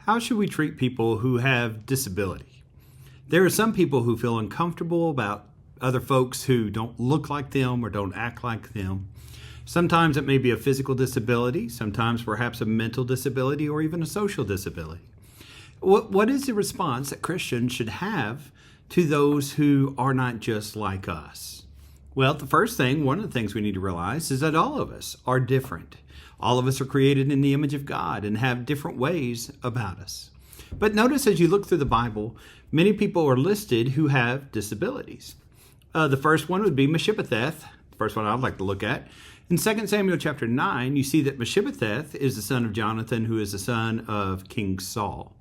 How should we treat people who have disability? There are some people who feel uncomfortable about other folks who don't look like them or don't act like them. Sometimes it may be a physical disability, sometimes perhaps a mental disability, or even a social disability. What is the response that Christians should have to those who are not just like us? Well, the first thing, one of the things we need to realize is that all of us are different. All of us are created in the image of God and have different ways about us. But notice as you look through the Bible, many people are listed who have disabilities. The first one would be Mephibosheth, the first one I'd like to look at. In 2 Samuel chapter 9, you see that Mephibosheth is the son of Jonathan, who is the son of King Saul.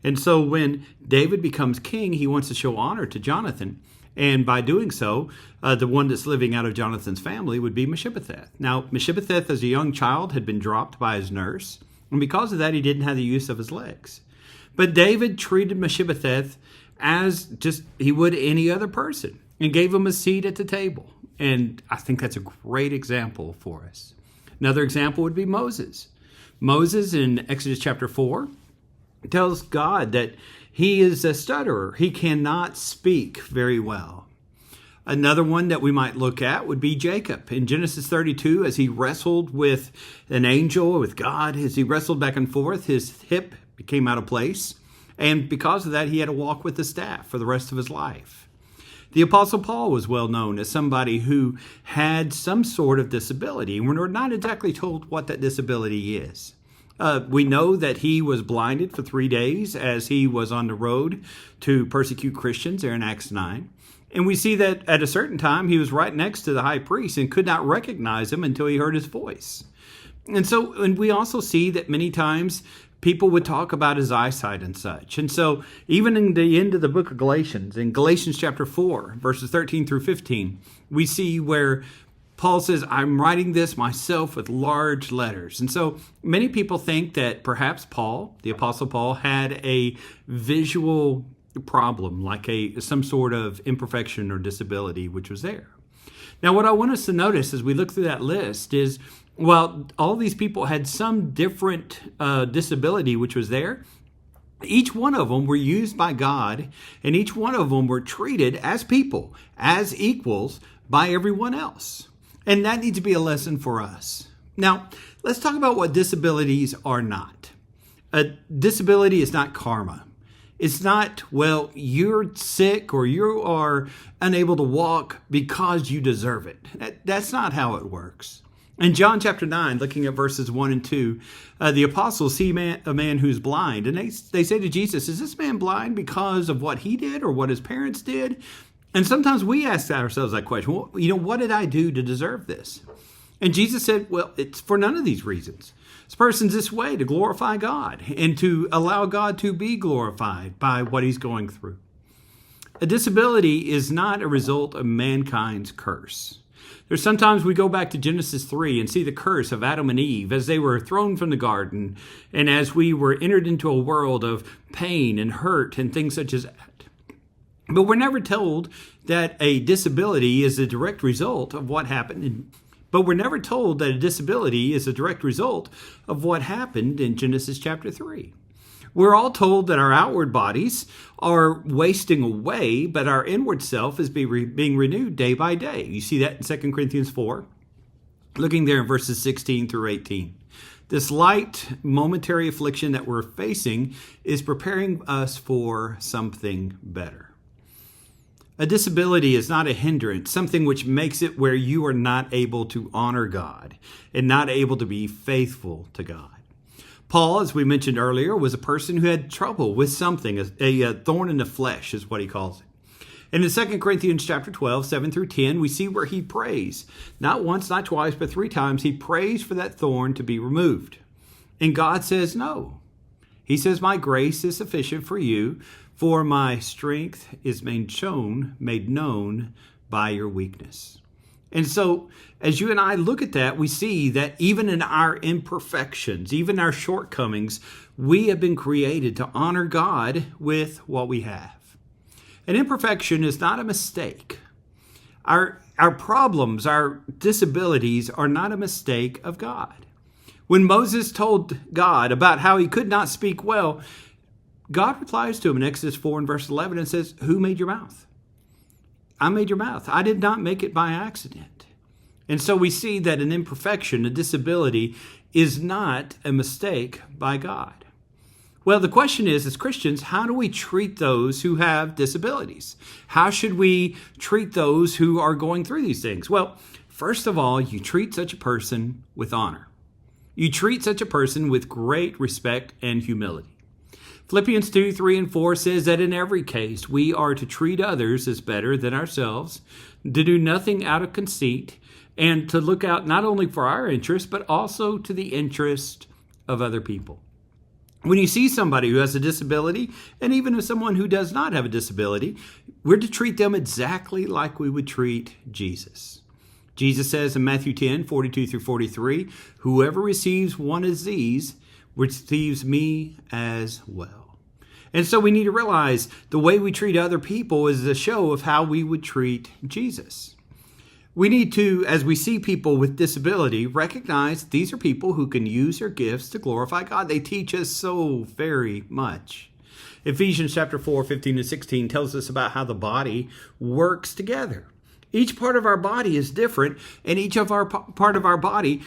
And so when David becomes king, he wants to show honor to Jonathan. And by doing so, the one that's living out of Jonathan's family would be Mephibosheth. Now, Mephibosheth as a young child had been dropped by his nurse, and because of that, he didn't have the use of his legs. But David treated Mephibosheth as just he would any other person and gave him a seat at the table. And I think that's a great example for us. Another example would be Moses. Moses in Exodus chapter 4 tells God that he is a stutterer. He cannot speak very well. Another one that we might look at would be Jacob. In Genesis 32, as he wrestled with an angel, with God, as he wrestled back and forth, his hip came out of place. And because of that, he had to walk with the staff for the rest of his life. The Apostle Paul was well known as somebody who had some sort of disability. And we're not exactly told what that disability is. We know that he was blinded for 3 days as he was on the road to persecute Christians there in Acts 9. And we see that at a certain time he was right next to the high priest and could not recognize him until he heard his voice. And we also see that many times people would talk about his eyesight and such. And so even in the end of the book of Galatians, in Galatians chapter 4, verses 13 through 15, we see where Paul says, I'm writing this myself with large letters. And so many people think that perhaps Paul, the Apostle Paul, had a visual problem, like some sort of imperfection or disability, which was there. Now, what I want us to notice as we look through that list is, while all these people had some different disability which was there, each one of them were used by God, and each one of them were treated as people, as equals by everyone else. And that needs to be a lesson for us. Now, let's talk about what disabilities are not. A disability is not karma. It's not, well, you're sick or you are unable to walk because you deserve it. That's not how it works. In John chapter 9, looking at verses 1 and 2, the apostles see a man who's blind. And they say to Jesus, is this man blind because of what he did or what his parents did? And sometimes we ask ourselves that question, well, what did I do to deserve this? And Jesus said, well, it's for none of these reasons. This person's this way to glorify God and to allow God to be glorified by what he's going through. A disability is not a result of mankind's curse. There's sometimes we go back to Genesis 3 and see the curse of Adam and Eve as they were thrown from the garden and as we were entered into a world of pain and hurt and things such as that. But we're never told that a disability is a direct result of what happened. But we're never told that a disability is a direct result of what happened in Genesis chapter 3. We're all told that our outward bodies are wasting away, but our inward self is being renewed day by day. You see that in 2 Corinthians 4, looking there in verses 16 through 18. This light momentary affliction that we're facing is preparing us for something better. A disability is not a hindrance, something which makes it where you are not able to honor God and not able to be faithful to God. Paul, as we mentioned earlier, was a person who had trouble with something, a thorn in the flesh is what he calls it. And in 2 Corinthians chapter 12, 7 through 10, we see where he prays. Not once, not twice, but 3 times he prays for that thorn to be removed. And God says no. He says, my grace is sufficient for you, for my strength is made known by your weakness. And so as you and I look at that, we see that even in our imperfections, even our shortcomings, we have been created to honor God with what we have. An imperfection is not a mistake. Our problems, our disabilities are not a mistake of God. When Moses told God about how he could not speak well, God replies to him in Exodus 4 and verse 11 and says, "Who made your mouth? I made your mouth. I did not make it by accident." And so we see that an imperfection, a disability, is not a mistake by God. Well, the question is, as Christians, how do we treat those who have disabilities? How should we treat those who are going through these things? Well, first of all, you treat such a person with honor. You treat such a person with great respect and humility. Philippians 2, 3, and 4 says that in every case, we are to treat others as better than ourselves, to do nothing out of conceit, and to look out not only for our interest, but also to the interest of other people. When you see somebody who has a disability, and even if someone who does not have a disability, we're to treat them exactly like we would treat Jesus. Jesus says in Matthew 10, 42 through 43, "Whoever receives one of these receives me as well." And so we need to realize the way we treat other people is a show of how we would treat Jesus. We need to, as we see people with disability, recognize these are people who can use their gifts to glorify God. They teach us so very much. Ephesians chapter 4, 15 to 16 tells us about how the body works together. Each part of our body is different, and each of our part of our body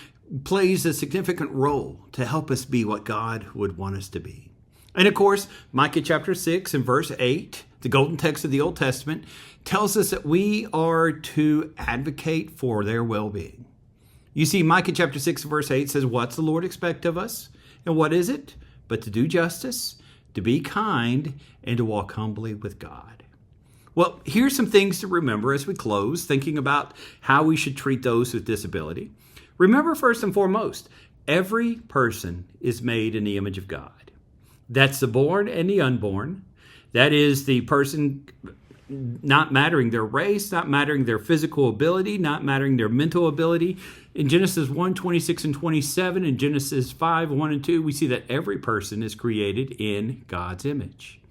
plays a significant role to help us be what God would want us to be. And of course, Micah chapter 6 and verse 8, the golden text of the Old Testament, tells us that we are to advocate for their well-being. You see, Micah chapter 6 verse 8 says, "What's the Lord expect of us? And what is it? But to do justice, to be kind, and to walk humbly with God." Well, here's some things to remember as we close, thinking about how we should treat those with disability. Remember, first and foremost, every person is made in the image of God. That's the born and the unborn. That is the person, not mattering their race, not mattering their physical ability, not mattering their mental ability. In Genesis 1, 26 and 27, and Genesis 5, 1 and 2, we see that every person is created in God's image.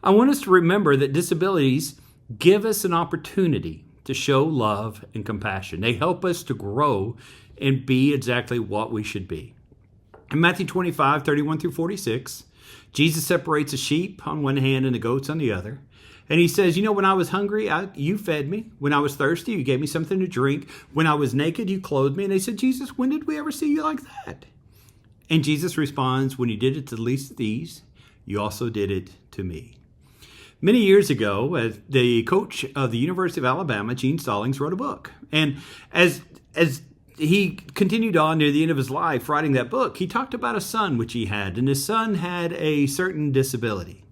I want us to remember that disabilities give us an opportunity to show love and compassion. They help us to grow and be exactly what we should be. In Matthew 25, 31 through 46, Jesus separates the sheep on one hand and the goats on the other. And he says, when I was hungry, you fed me. When I was thirsty, you gave me something to drink. When I was naked, you clothed me. And they said, "Jesus, when did we ever see you like that?" And Jesus responds, "When you did it to the least of these, you also did it to me." Many years ago, the coach of the University of Alabama, Gene Stallings, wrote a book. And as he continued on near the end of his life writing that book, he talked about a son which he had, and his son had a certain disability.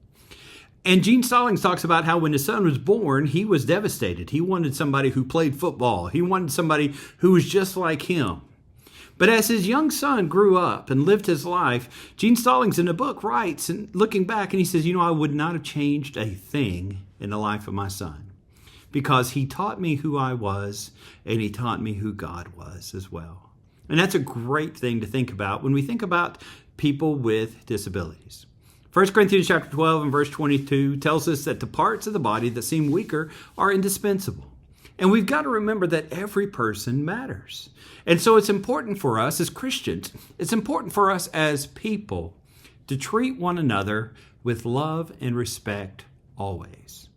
And Gene Stallings talks about how when his son was born, he was devastated. He wanted somebody who played football. He wanted somebody who was just like him. But as his young son grew up and lived his life, Gene Stallings in the book writes, and looking back, and he says, I would not have changed a thing in the life of my son, because he taught me who I was, and he taught me who God was as well. And that's a great thing to think about when we think about people with disabilities. 1 Corinthians chapter 12 and verse 22 tells us that the parts of the body that seem weaker are indispensable. And we've got to remember that every person matters. And so it's important for us as Christians, it's important for us as people to treat one another with love and respect always.